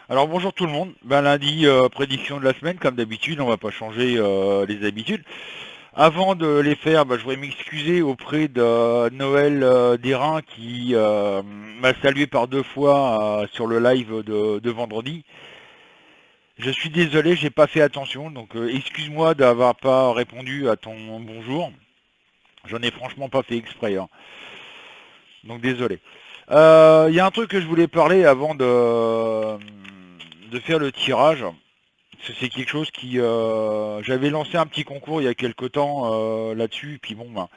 Alors bonjour tout le monde. Ben lundi, prédiction de la semaine, comme d'habitude, on va pas changer les habitudes. Avant de les faire, je voudrais m'excuser auprès de Noël Dérin qui m'a salué par deux fois sur le live de vendredi. Je suis désolé, j'ai pas fait attention, donc excuse-moi d'avoir pas répondu à ton bonjour. J'en ai franchement pas fait exprès, hein. Donc désolé. Il y a un truc que je voulais parler avant de faire le tirage. C'est quelque chose qui... j'avais lancé un petit concours il y a quelque temps là-dessus, puis bon,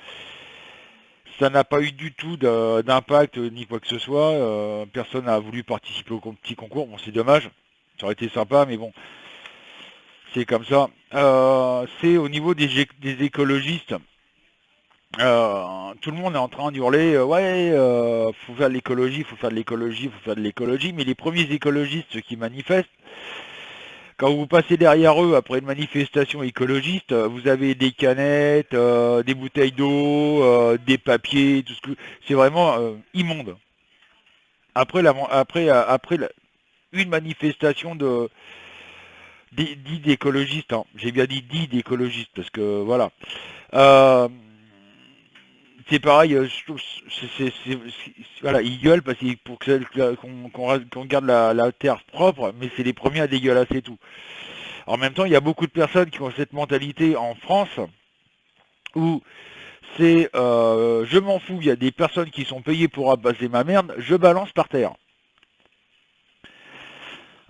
ça n'a pas eu du tout d'impact ni quoi que ce soit. Personne n'a voulu participer au petit concours. Bon, c'est dommage. Ça aurait été sympa, mais bon, c'est comme ça. C'est au niveau des écologistes. Tout le monde est en train d'hurler, ouais, faut faire de l'écologie, faut faire de l'écologie, faut faire de l'écologie, mais les premiers écologistes qui manifestent, quand vous passez derrière eux après une manifestation écologiste, vous avez des canettes, des bouteilles d'eau, des papiers, tout ce que c'est vraiment immonde. Après une manifestation dit d'écologistes, hein. J'ai bien dit d'écologistes parce que voilà. Euh, c'est pareil, je trouve, voilà, ils gueulent parce qu'il pour qu'on garde la terre propre, mais c'est les premiers à dégueulasser tout. En même temps, il y a beaucoup de personnes qui ont cette mentalité en France où c'est je m'en fous, il y a des personnes qui sont payées pour ramasser ma merde, je balance par terre.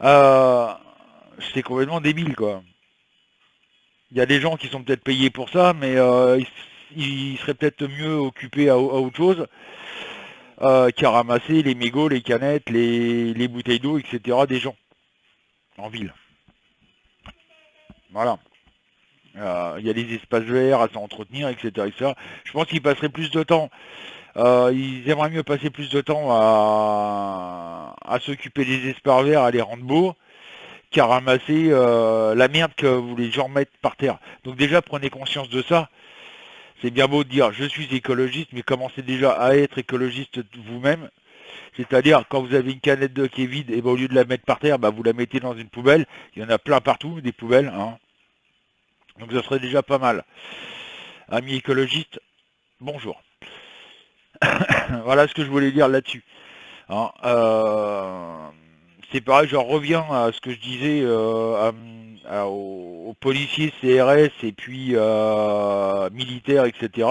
Euh, c'est complètement débile, quoi. Il y a des gens qui sont peut-être payés pour ça, mais ils seraient peut-être mieux occupés à autre chose qu'à ramasser les mégots, les canettes, les bouteilles d'eau, etc. des gens en ville. Voilà. Il y a des espaces verts à s'entretenir, etc., etc. Je pense qu'ils passeraient plus de temps. Ils aimeraient mieux passer plus de temps à s'occuper des espaces verts, à les rendre beaux, qu'à ramasser la merde que vous les gens mettent par terre. Donc déjà, prenez conscience de ça. C'est bien beau de dire je suis écologiste, mais commencez déjà à être écologiste vous-même. C'est-à-dire, quand vous avez une canette d'eau qui est vide, et au lieu de la mettre par terre, vous la mettez dans une poubelle. Il y en a plein partout, des poubelles, hein. Donc ça serait déjà pas mal. Amis écologistes, bonjour. Voilà ce que je voulais dire là-dessus, hein. C'est pareil, je reviens à ce que je disais aux policiers CRS et puis militaires, etc.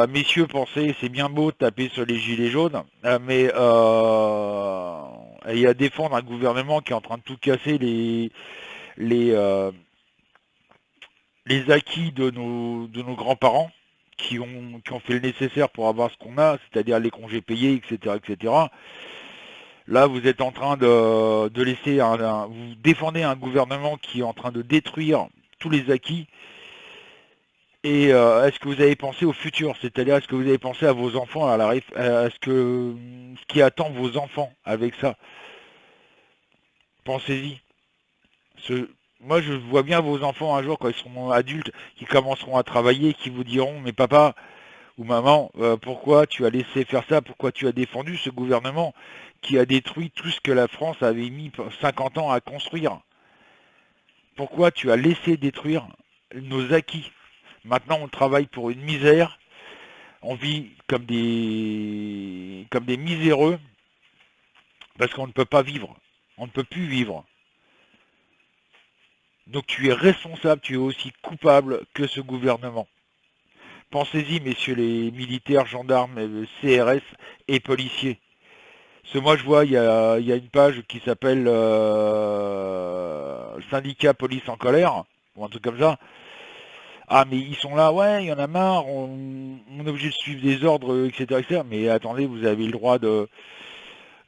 Messieurs, pensez, c'est bien beau de taper sur les gilets jaunes, mais et à défendre un gouvernement qui est en train de tout casser les, euh, les acquis de nos grands-parents qui ont fait le nécessaire pour avoir ce qu'on a, c'est-à-dire les congés payés, etc., etc. Là, vous êtes en train de laisser vous défendez un gouvernement qui est en train de détruire tous les acquis. Et est-ce que vous avez pensé au futur? C'est-à-dire, est-ce que vous avez pensé à vos enfants, à ce qui attend vos enfants avec ça? Pensez-y. Moi, je vois bien vos enfants un jour, quand ils seront adultes, qui commenceront à travailler, qui vous diront, mais papa ou maman, pourquoi tu as laissé faire ça? Pourquoi tu as défendu ce gouvernement qui a détruit tout ce que la France avait mis 50 ans à construire? Pourquoi tu as laissé détruire nos acquis? Maintenant, on travaille pour une misère. On vit comme des miséreux parce qu'on ne peut pas vivre. On ne peut plus vivre. Donc tu es responsable, tu es aussi coupable que ce gouvernement. Pensez-y, messieurs les militaires, gendarmes, CRS et policiers. Parce que moi, je vois, il y a une page qui s'appelle Syndicat Police en colère, ou un truc comme ça. Ah, mais ils sont là, ouais, il y en a marre, on est obligé de suivre des ordres, etc., etc. Mais attendez, vous avez le droit de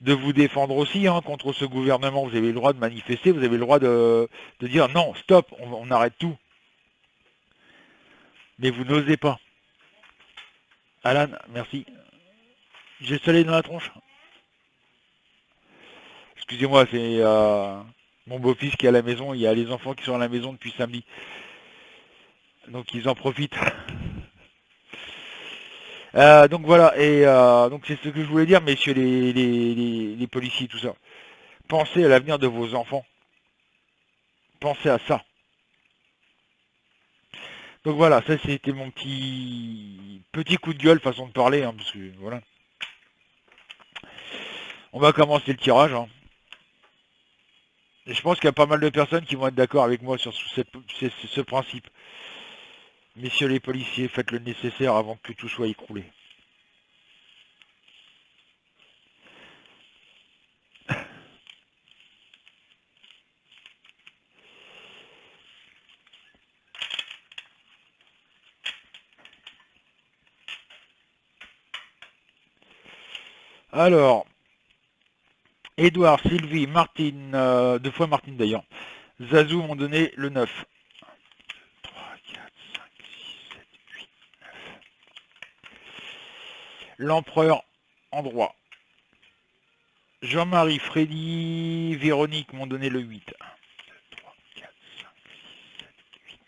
vous défendre aussi, hein, contre ce gouvernement. Vous avez le droit de manifester, vous avez le droit de dire non, stop, on arrête tout. Mais vous n'osez pas. Alan, merci. J'ai le soleil dans la tronche. Excusez-moi, c'est mon beau-fils qui est à la maison. Il y a les enfants qui sont à la maison depuis samedi. Donc ils en profitent. Donc voilà, et donc c'est ce que je voulais dire, messieurs les policiers, tout ça. Pensez à l'avenir de vos enfants. Pensez à ça. Donc voilà, ça c'était mon petit coup de gueule, façon de parler, hein, parce que voilà. On va commencer le tirage, hein. Et je pense qu'il y a pas mal de personnes qui vont être d'accord avec moi sur ce principe. Messieurs les policiers, faites le nécessaire avant que tout soit écroulé. Alors, Edouard, Sylvie, Martine, deux fois Martine d'ailleurs. Zazou m'ont donné le 9. 3, 4, 5, 6, 7, 8, 9. L'empereur en droit. Jean-Marie, Freddy, Véronique m'ont donné le 8. 1, 2, 3, 4, 5, 6, 7, 8.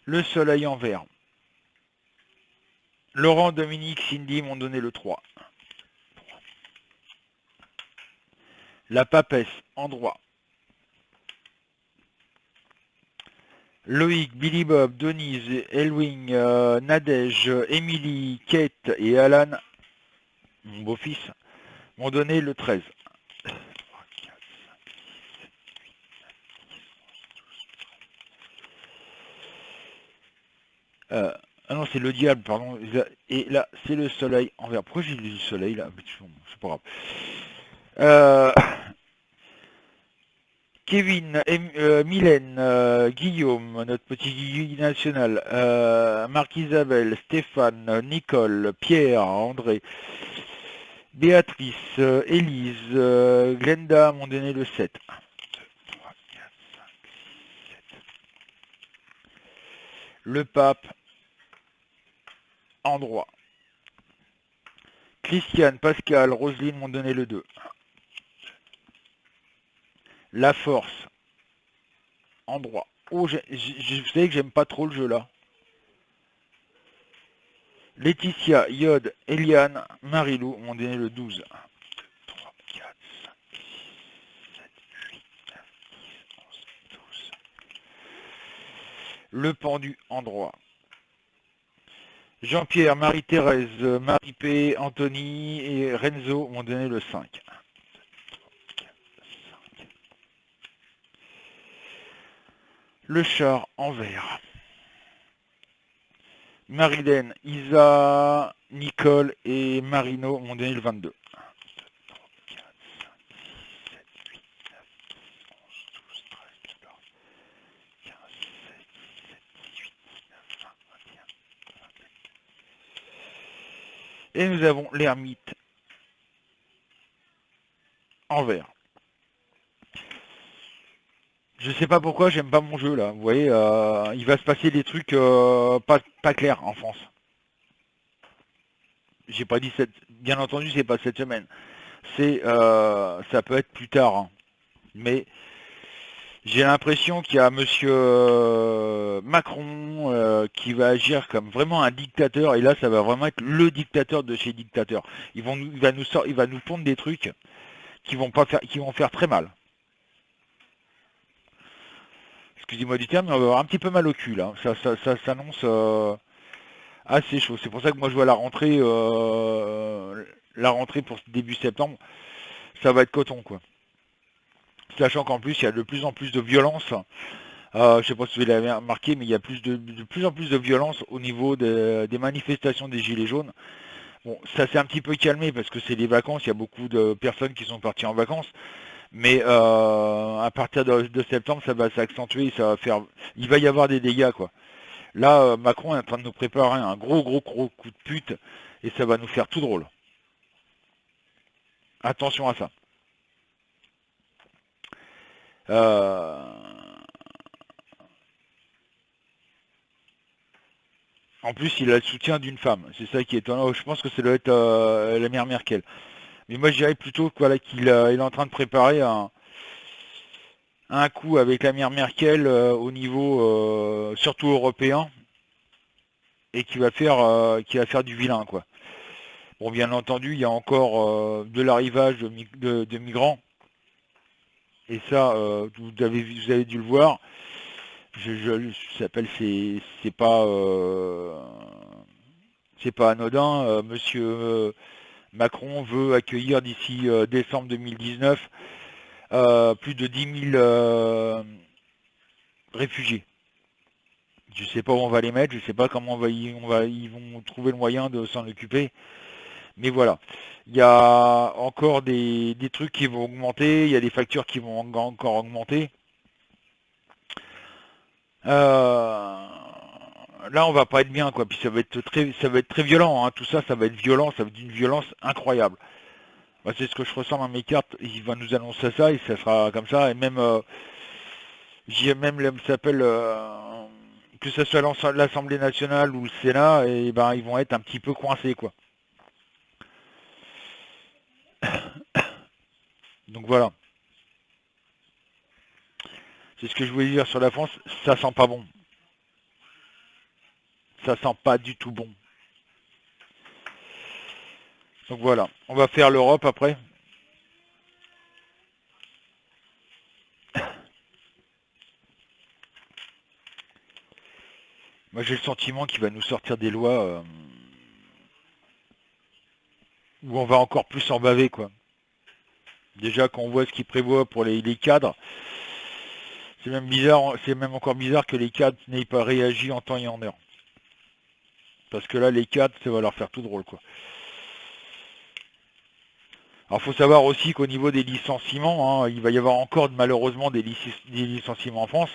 Le soleil en vert. Laurent, Dominique, Cindy m'ont donné le 3. La papesse en droit. Loïc, Billy Bob, Denise, Elwing, Nadège, Émilie, Kate et Alan, mon beau-fils, m'ont donné le 13. 3, 4, 5, 6, 7, 8, 9, 10, 11, 12, 13. Ah non, c'est le diable, pardon. Et là, c'est le soleil en vert. Pourquoi j'ai dit le soleil là? C'est pas grave. Euh, Kevin, Mylène, Guillaume, notre petit Guigui national, Marc-Isabelle, Stéphane, Nicole, Pierre, André, Béatrice, Élise, Glenda m'ont donné le 7. 1, 2, 3, 4, 5, 6, 7. Le pape en droit. Christiane, Pascal, Roselyne m'ont donné le 2. La force en droit. Oh, vous savez que j'aime pas trop le jeu là. Laetitia, Yod, Eliane, Marilou m'ont donné le 12. 1, 2, 3, 4, 5, 6, 7, 8, 9, 10, 11, 12. Le pendu en droit. Jean-Pierre, Marie-Thérèse, Marie-P, Anthony et Renzo m'ont donné le 5. 1, 2, 3, 4, 5. Le char en vert. Marilène, Isa, Nicole et Marino m'ont donné le 22. 1, 2, 3, 4, 5, 6, 7, 8, 9, 10, 11, 12, 13, 14, 15, 16, 17, 18, 19, 20, 21, 22. Et nous avons l'ermite en vert. Je sais pas pourquoi j'aime pas mon jeu là. Vous voyez, il va se passer des trucs pas clairs en France. J'ai pas dit cette, bien entendu, c'est pas cette semaine. Ça peut être plus tard, hein. Mais j'ai l'impression qu'il y a Monsieur Macron qui va agir comme vraiment un dictateur. Et là, ça va vraiment être le dictateur de chez dictateurs. Il va nous pondre des trucs qui vont faire très mal. Excusez-moi du terme, mais on va avoir un petit peu mal au cul là. Ça s'annonce assez chaud. C'est pour ça que moi je vois la rentrée pour début septembre, ça va être coton quoi. Sachant qu'en plus il y a de plus en plus de violence. Je sais pas si vous l'avez remarqué, mais il y a de plus en plus de violence au niveau des manifestations des Gilets jaunes. Bon, ça s'est un petit peu calmé parce que c'est les vacances, il y a beaucoup de personnes qui sont parties en vacances. Mais à partir de septembre, ça va s'accentuer, il va y avoir des dégâts quoi. Là, Macron est en train de nous préparer un gros coup de pute et ça va nous faire tout drôle. Attention à ça. Euh, En plus, il a le soutien d'une femme. C'est ça qui est étonnant. Je pense que ça doit être la mère Merkel. Mais moi, je dirais plutôt voilà, qu'il il est en train de préparer un coup avec la mère Merkel au niveau surtout européen et qui va faire du vilain, quoi. Bon, bien entendu, il y a encore de l'arrivage de migrants. Et ça, vous avez dû le voir. Ça s'appelle, c'est pas anodin. Monsieur Macron veut accueillir d'ici décembre 2019 plus de 10 000 réfugiés. Je sais pas où on va les mettre, je sais pas comment ils vont trouver le moyen de s'en occuper. Mais voilà, il y a encore des trucs qui vont augmenter, il y a des factures qui vont encore augmenter. Euh, Là, on va pas être bien, quoi. Puis ça va être très violent, hein. Tout ça, ça va être violent, ça va être d'une violence incroyable. Bah, c'est ce que je ressens dans mes cartes. Il va nous annoncer ça et ça sera comme ça. Et même, j'ai même, ça s'appelle, que ce soit l'Assemblée nationale ou le Sénat, et ben, ils vont être un petit peu coincés, quoi. Donc voilà. C'est ce que je voulais dire sur la France. Ça sent pas bon. Ça sent pas du tout bon. Donc voilà. On va faire l'Europe après. Moi, j'ai le sentiment qu'il va nous sortir des lois où on va encore plus en baver, quoi. Déjà, quand on voit ce qu'il prévoit pour les cadres, c'est même bizarre, c'est même encore bizarre que les cadres n'aient pas réagi en temps et en heure. Parce que là, les cadres, ça va leur faire tout drôle, quoi. Alors, faut savoir aussi qu'au niveau des licenciements, hein, il va y avoir encore malheureusement des licenciements en France.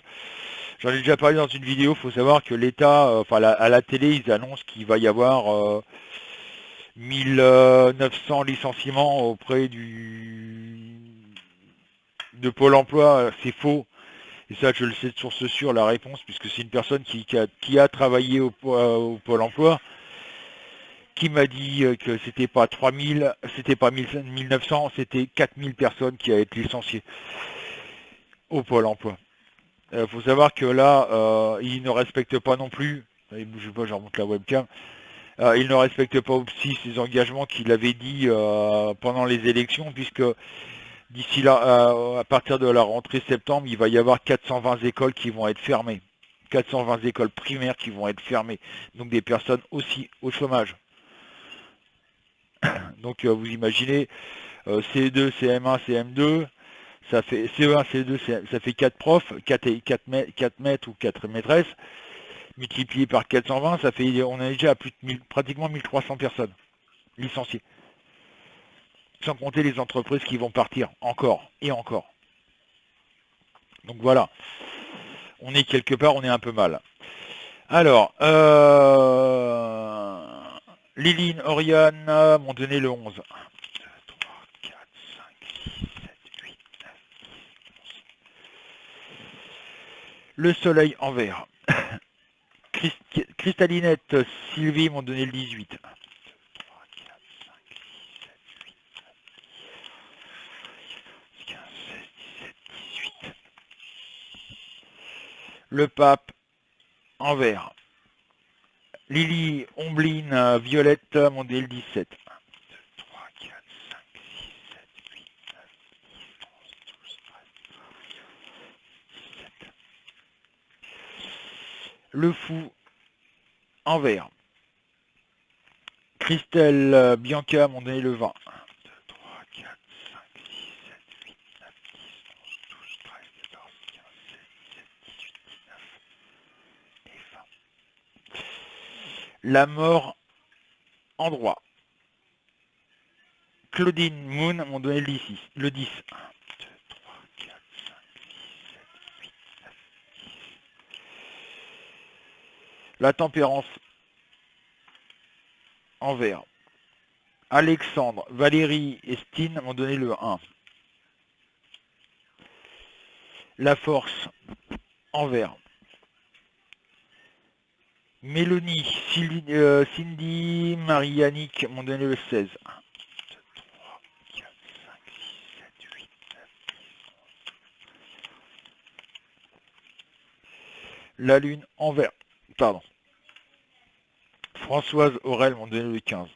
J'en ai déjà parlé dans une vidéo. Faut savoir que l'État, à la télé, ils annoncent qu'il va y avoir 1900 licenciements de Pôle emploi. C'est faux. Et ça, je le sais de source sûre, la réponse, puisque c'est une personne qui a travaillé au Pôle emploi, qui m'a dit que c'était pas 3000, c'était pas 1900, c'était 4000 personnes qui allaient être licenciées au Pôle emploi. Il faut savoir que là, ils ne respectent pas non plus, ne bougez pas, je remonte la webcam, ils ne respectent pas aussi ces engagements qu'il avait dit pendant les élections, puisque d'ici là, à partir de la rentrée septembre, il va y avoir 420 écoles qui vont être fermées. 420 écoles primaires qui vont être fermées. Donc des personnes aussi au chômage. Donc vous imaginez, CE2, CM1, CM2, ça fait CE1, CE2, ça fait 4 profs, 4 maîtres ou 4 maîtresses, multiplié par 420, ça fait, on est déjà à plus de pratiquement 1300 personnes licenciées. Sans compter les entreprises qui vont partir encore et encore. Donc voilà, on est quelque part, on est un peu mal. Alors, Liline, Oriane m'ont donné le 11. 1, 2, 3, 4, 5, 6, 7, 8, 9, 10, 11. Le soleil en vert. Cristallinette, Sylvie m'ont donné le 18. 1, 2, 3, 4, 5, 6, 7, 8, 9, 10, 15, 16, 17, 18. Le pape en vert. Lily, Ombline, Violette, m'ont donné le 17. 1, 2, 3, 4, 5, 6, 7, 8, 9, 10, 11, 12, 13, 17. Le fou en vert. Christelle, Bianca m'ont donné le 20. 1, 2, 3, 4, 5, 6, 7, 8, 9, 10, 11, 12, 13, 14, 15, 16, 17, 18, 19 et 20. La mort en droit. Claudine Moon m'ont donné le 10. 1, 2, 3, 4, 5, 6, 7, 8, 9, 10. La tempérance en vert. Alexandre, Valérie et Stine m'ont donné le 1. La force en vert. Mélanie, Cindy, Marie-Yannick m'ont donné le 16. 1, 2, 3, 4, 5, 6, 7, 8, 9, 10, 11. La lune en vert. Pardon. Françoise, Aurel m'ont donné le 15.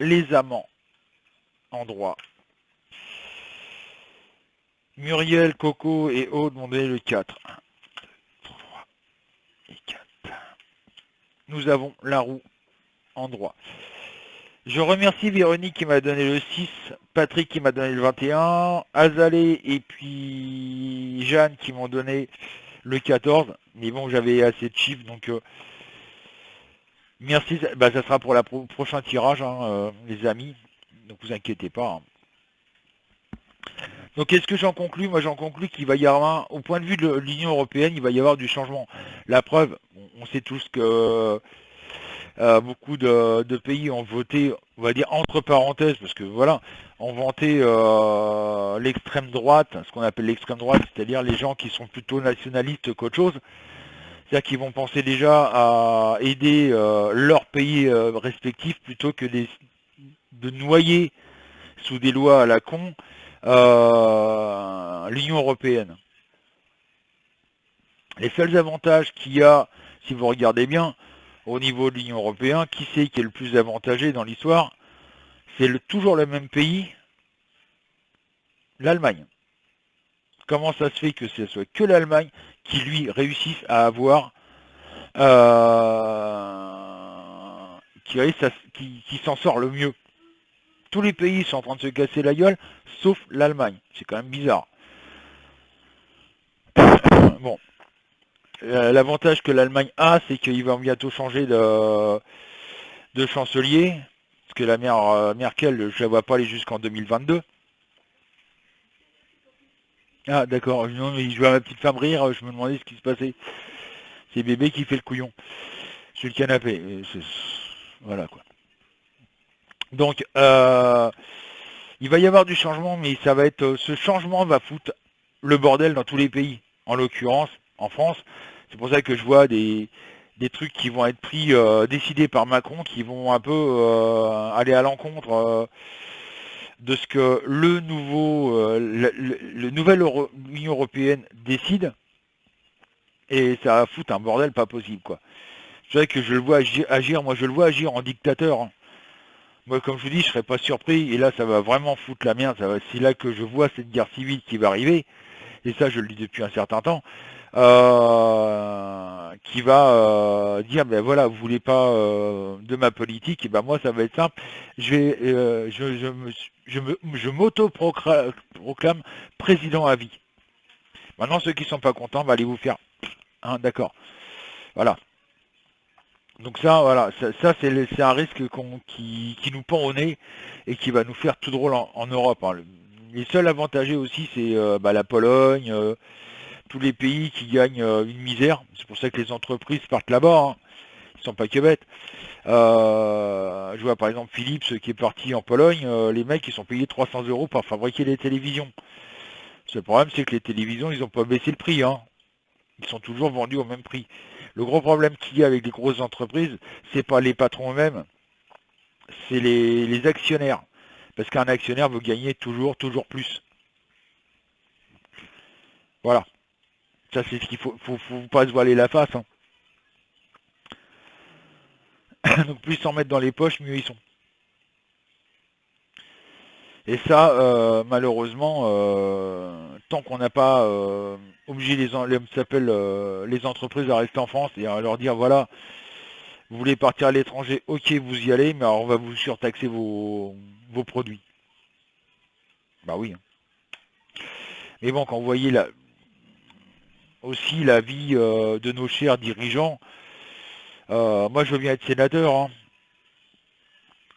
les amants en droit. Muriel, Coco et Aude m'ont donné le 4. 1, 2, 3 et 4. Nous avons la roue en droit. Je remercie Véronique qui m'a donné le 6, Patrick qui m'a donné le 21, Azalée et puis Jeanne qui m'ont donné le 14. Mais bon, j'avais assez de chiffres, donc merci. Bah, ça sera pour le prochain tirage, hein, les amis. Donc vous inquiétez pas. Hein. Donc qu'est-ce que j'en conclus? Moi j'en conclus qu'il va y avoir, au point de vue de l'Union Européenne, il va y avoir du changement. La preuve, on sait tous que beaucoup de pays ont voté, on va dire entre parenthèses, parce que voilà, ont vanté l'extrême droite, ce qu'on appelle l'extrême droite, c'est-à-dire les gens qui sont plutôt nationalistes qu'autre chose, c'est-à-dire qu'ils vont penser déjà à aider leur pays respectif plutôt que de noyer sous des lois à la con l'Union Européenne. Les seuls avantages qu'il y a, si vous regardez bien, au niveau de l'Union Européenne, qui c'est qui est le plus avantagé dans l'histoire? C'est toujours le même pays, l'Allemagne. Comment ça se fait que ce soit que l'Allemagne qui, lui, réussisse à avoir... qui s'en sort le mieux? Tous les pays sont en train de se casser la gueule, sauf l'Allemagne. C'est quand même bizarre. Bon. L'avantage que l'Allemagne a, c'est qu'ils vont bientôt changer de chancelier, parce que la mère Merkel, je la vois pas aller jusqu'en 2022. Ah d'accord, non mais je vois ma petite femme rire, je me demandais ce qui se passait. C'est bébé qui fait le couillon sur le canapé. Voilà quoi. Donc il va y avoir du changement, mais ça va être ce changement va foutre le bordel dans tous les pays. En l'occurrence, en France, c'est pour ça que je vois des trucs qui vont être pris, décidés par Macron, qui vont un peu aller à l'encontre de ce que le nouvel Union Européenne décide, et ça va foutre un bordel pas possible, quoi. C'est vrai que je le vois agir, moi je le vois agir en dictateur. Hein. Moi, comme je vous dis, je serais pas surpris, et là ça va vraiment foutre la merde, c'est là que je vois cette guerre civile qui va arriver, et ça je le dis depuis un certain temps, qui va dire, ben voilà, vous voulez pas de ma politique, et ben moi ça va être simple, je m'auto-proclame président à vie. Maintenant ceux qui sont pas contents, va aller vous faire, hein, d'accord, voilà. Donc ça, voilà, ça c'est un risque qui nous pend au nez et qui va nous faire tout drôle en Europe. Hein. Les seuls avantagés aussi, c'est la Pologne, tous les pays qui gagnent une misère. C'est pour ça que les entreprises partent là-bas. Hein. Ils sont pas que bêtes. Je vois par exemple Philips qui est parti en Pologne. Les mecs, ils sont payés 300 € pour fabriquer les télévisions. Le problème, c'est que les télévisions, ils n'ont pas baissé le prix. Hein. Ils sont toujours vendus au même prix. Le gros problème qu'il y a avec les grosses entreprises, c'est pas les patrons eux-mêmes, c'est les actionnaires. Parce qu'un actionnaire veut gagner toujours plus. Voilà. Ça, c'est ce qu'il faut pas se voiler la face. Hein. Donc plus ils s'en mettent dans les poches, mieux ils sont. Et ça, malheureusement, tant qu'on n'a pas obligé les entreprises à rester en France et à leur dire, voilà, vous voulez partir à l'étranger, ok, vous y allez, mais alors on va vous surtaxer vos produits. Bah oui. Hein. Mais bon, quand vous voyez aussi la vie de nos chers dirigeants, moi je veux bien être sénateur, hein,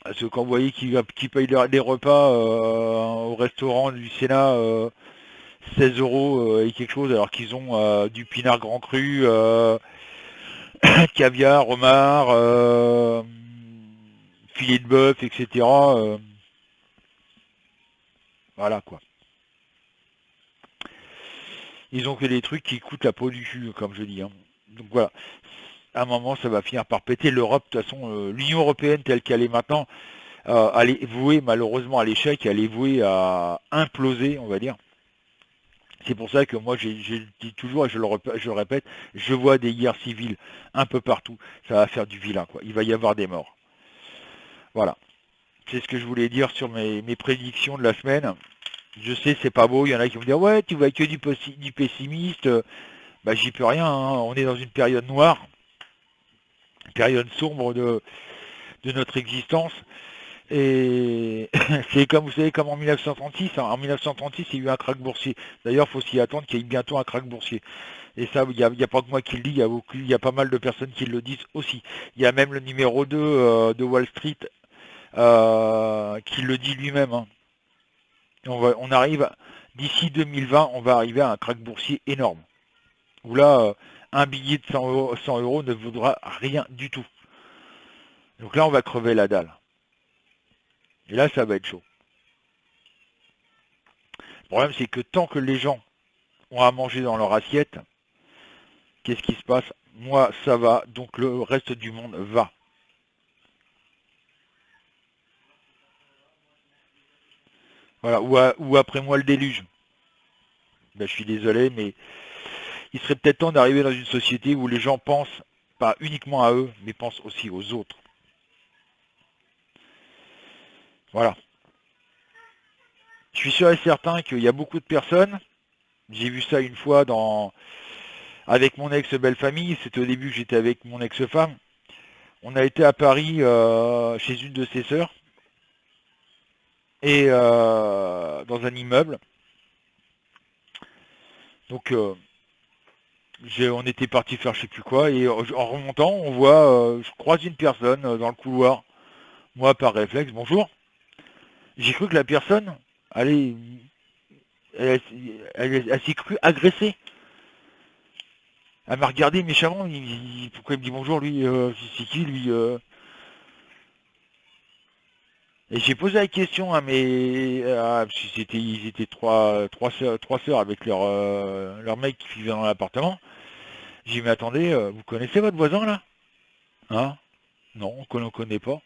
parce que quand vous voyez qu'ils payent des repas au restaurant du Sénat 16 € et quelque chose, alors qu'ils ont du pinard grand cru, caviar, homard, filet de bœuf, etc. Voilà quoi. Ils ont que des trucs qui coûtent la peau du cul, comme je dis. Hein. Donc voilà. À un moment, ça va finir par péter. L'Europe, de toute façon, l'Union Européenne telle qu'elle est maintenant, elle est vouée malheureusement à l'échec, elle est vouée à imploser, on va dire. C'est pour ça que moi, je dis toujours, et je le répète, je vois des guerres civiles un peu partout. Ça va faire du vilain, quoi. Il va y avoir des morts. Voilà. C'est ce que je voulais dire sur mes prédictions de la semaine. Je sais, c'est pas beau, il y en a qui vont me dire ouais, tu vois que du pessimiste. Bah j'y peux rien, hein. On est dans une période noire, une période sombre de notre existence. Et c'est comme vous savez, comme en 1936, hein. En 1936, il y a eu un krach boursier. D'ailleurs, il faut s'y attendre qu'il y ait bientôt un krach boursier. Et ça, il y a pas que moi qui le dis, il y a pas mal de personnes qui le disent aussi. Il y a même le numéro 2 de Wall Street qui le dit lui-même, hein. On arrive, d'ici 2020, on va arriver à un krach boursier énorme. Où là, un billet de 100 euros ne vaudra rien du tout. Donc là, on va crever la dalle. Et là, ça va être chaud. Le problème, c'est que tant que les gens ont à manger dans leur assiette, qu'est-ce qui se passe? Moi, ça va, donc le reste du monde va. Voilà, ou après moi le déluge. Ben, je suis désolé, mais il serait peut-être temps d'arriver dans une société où les gens pensent pas uniquement à eux, mais pensent aussi aux autres. Voilà. Je suis sûr et certain qu'il y a beaucoup de personnes, j'ai vu ça une fois avec mon ex-belle famille, c'était au début que j'étais avec mon ex-femme, on a été à Paris chez une de ses sœurs, et dans un immeuble. Donc on était parti faire je sais plus quoi, et en remontant, on voit, je croise une personne dans le couloir. Moi, par réflexe, bonjour. J'ai cru que la personne, allait, elle s'est crue agressée. Elle m'a regardé méchamment. Pourquoi il me dit bonjour, lui? C'est qui, lui? Et j'ai posé la question à ils étaient trois sœurs avec leur mec qui vivait dans l'appartement. J'ai dit, mais attendez, vous connaissez votre voisin, là? Hein? Non, on ne connaît pas.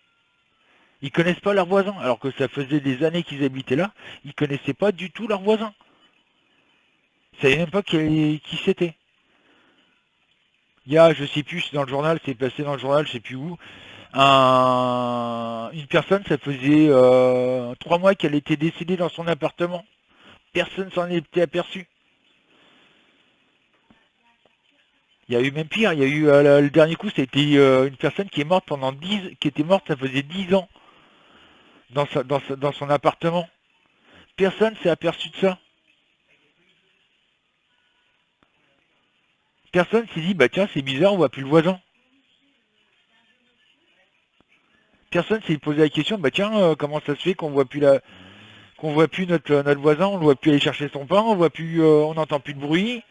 Ils connaissent pas leurs voisins, alors que ça faisait des années qu'ils habitaient là. Ils connaissaient pas du tout leurs voisins. Ils savaient même pas qui c'était. Il y a, je sais plus, c'est dans le journal, c'est passé dans le journal, je sais plus où, une personne, ça faisait 3 mois qu'elle était décédée dans son appartement. Personne s'en était aperçu. Il y a eu même pire, il y a eu le dernier coup, c'était une personne qui est morte qui était morte, ça faisait 10 ans dans son appartement. Personne s'est aperçu de ça. Personne s'est dit, bah tiens, c'est bizarre, on voit plus le voisin. Personne s'est posé la question, bah tiens, comment ça se fait qu'on voit plus notre voisin, on ne voit plus aller chercher son pain, on n'entend plus de bruit,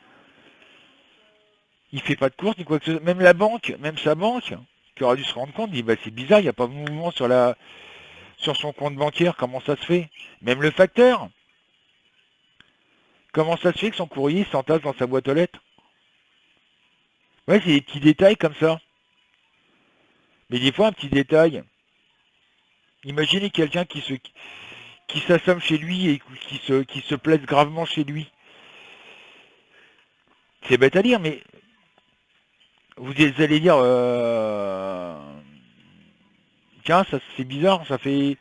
il fait pas de course ni quoi que ce soit. Même la banque, même sa banque, qui aura dû se rendre compte, dit bah c'est bizarre, il n'y a pas de mouvement sur son compte bancaire, comment ça se fait? Même le facteur, comment ça se fait que son courrier s'entasse dans sa boîte aux lettres? Ouais, c'est des petits détails comme ça. Mais des fois, un petit détail. Imaginez quelqu'un qui s'assomme chez lui et qui se blesse gravement chez lui. C'est bête à dire, mais vous allez dire, tiens, ça c'est bizarre, ça fait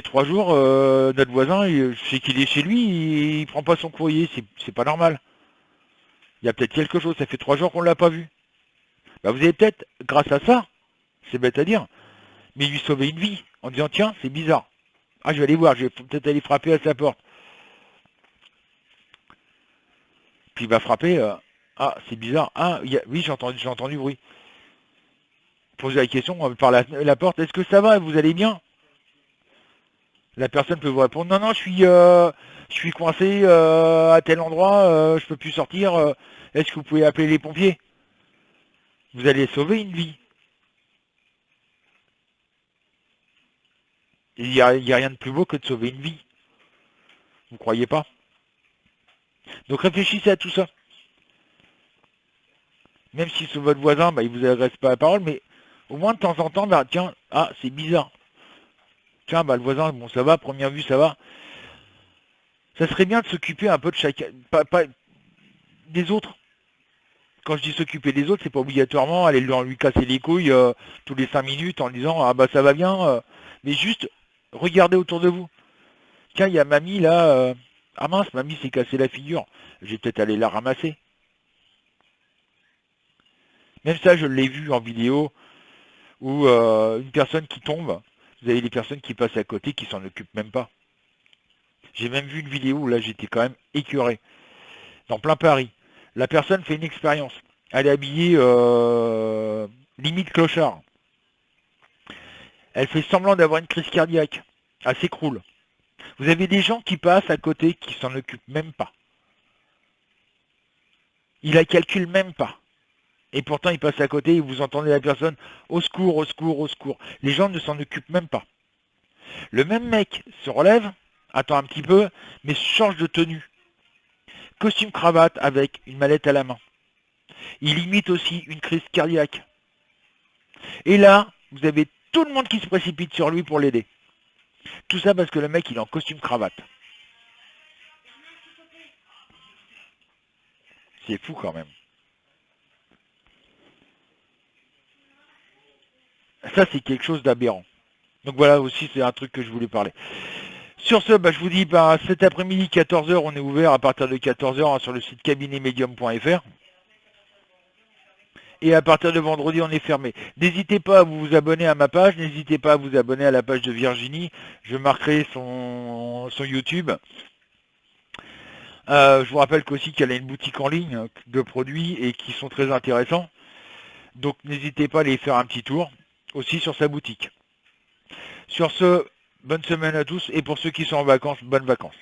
3 jours, notre voisin, je sais qu'il est chez lui, il prend pas son courrier, c'est pas normal. Il y a peut-être quelque chose, ça fait 3 jours qu'on l'a pas vu. Bah, vous avez peut-être, grâce à ça, c'est bête à dire, mais lui sauver une vie, en disant, tiens, c'est bizarre. Ah, je vais aller voir, je vais peut-être aller frapper à sa porte. Puis il va frapper, ah, c'est bizarre, ah, oui, j'ai entendu bruit. Poser la question par la porte, est-ce que ça va, vous allez bien? La personne peut vous répondre, non, non, je suis coincé à tel endroit, je peux plus sortir, est-ce que vous pouvez appeler les pompiers? Vous allez sauver une vie. Il y a rien de plus beau que de sauver une vie. Vous croyez pas? Donc réfléchissez à tout ça. Même si c'est votre voisin, bah, il vous adresse pas la parole, mais au moins de temps en temps, bah, tiens, ah, c'est bizarre. Tiens, bah, le voisin, bon, ça va, première vue, ça va. Ça serait bien de s'occuper un peu de chacun, pas des autres. Quand je dis s'occuper des autres, c'est pas obligatoirement aller lui casser les couilles tous les 5 minutes en disant ah bah ça va bien, mais juste regardez autour de vous. Tiens, il y a mamie là, ah mince, mamie s'est cassé la figure, je vais peut-être aller la ramasser. Même ça, je l'ai vu en vidéo où une personne qui tombe, vous avez des personnes qui passent à côté qui s'en occupent même pas. J'ai même vu une vidéo où là j'étais quand même écœuré, dans plein Paris. La personne fait une expérience. Elle est habillée limite clochard. Elle fait semblant d'avoir une crise cardiaque. Elle s'écroule. Vous avez des gens qui passent à côté qui s'en occupent même pas. Ils la calculent même pas. Et pourtant, ils passent à côté et vous entendez la personne au secours, au secours, au secours. Les gens ne s'en occupent même pas. Le même mec se relève, attend un petit peu, mais change de tenue. Costume cravate avec une mallette à la main. Il imite aussi une crise cardiaque. Et là, vous avez tout le monde qui se précipite sur lui pour l'aider. Tout ça parce que le mec, il est en costume cravate. C'est fou quand même. Ça, c'est quelque chose d'aberrant. Donc voilà aussi, c'est un truc que je voulais parler. Sur ce, je vous dis, cet après-midi, 14h, on est ouvert à partir de 14h sur le site cabinetmedium.fr. Et à partir de vendredi, on est fermé. N'hésitez pas à vous abonner à ma page, n'hésitez pas à vous abonner à la page de Virginie. Je marquerai son YouTube. Je vous rappelle qu'aussi qu'elle a une boutique en ligne de produits et qui sont très intéressants. Donc n'hésitez pas à aller faire un petit tour aussi sur sa boutique. Sur ce, bonne semaine à tous et pour ceux qui sont en vacances, bonnes vacances.